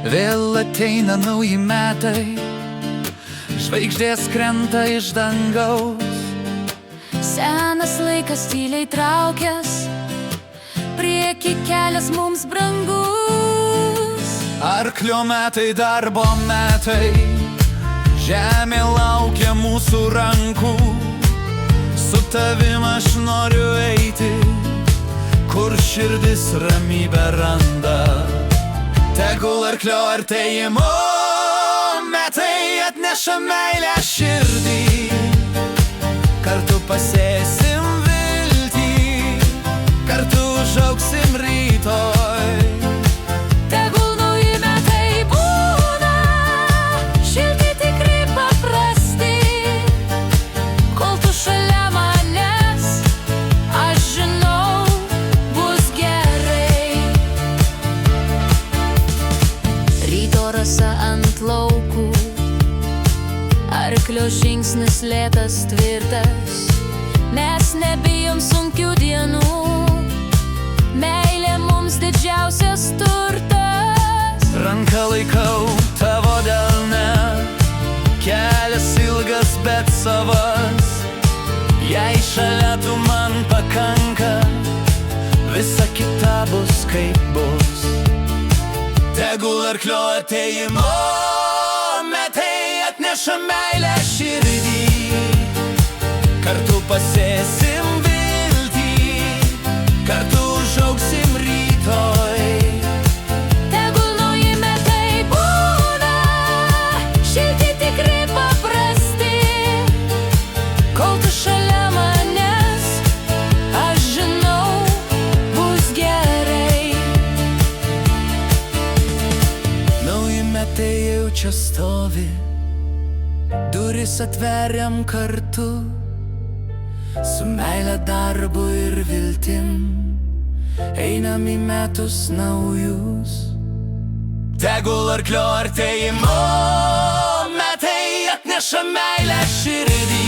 Vėl ateina nauji metai, žvaigždės krenta iš dangaus. Senas laikas tyliai traukęs, prieki kelias mums brangus. Arklio metai, darbo metai, žemė laukia mūsų rankų. Su tavim aš noriu eiti, kur širdis ramybę randa. Tegul arklio artėjimo metai atneša meilę širdį. Kartu pasėsim viltį, kartu užaugsim rytoj. Tegul nauji metai būna šilti, tikri, paprasti. Kol tu šalia manęs, aš žinau, bus gerai. Ryto rasa ant laukų, arklio žingsnis lėtas, tvirtas. Mes nebijom sunkių dienų, meilė mums didžiausias turtas. Ranką laikau tavo delne, kelias ilgas, bet savas. Jei šalia tu man pakanka, visa kita bus kaip bus. Tegul arklio atėjimo metai atneša meilę širdį. Kartu pasėsim viltį, kartu užaugsim rytoj. Tegul nauji metai būna šilti, tikri, paprasti. Kol tu šalia manęs, aš žinau, bus gerai. Nauji metai jau čia stovi, duris atveriam kartu. Su meile, darbu ir viltim einam į metus naujus. Tegul arklio artėjimo metai atneša meilę širdį.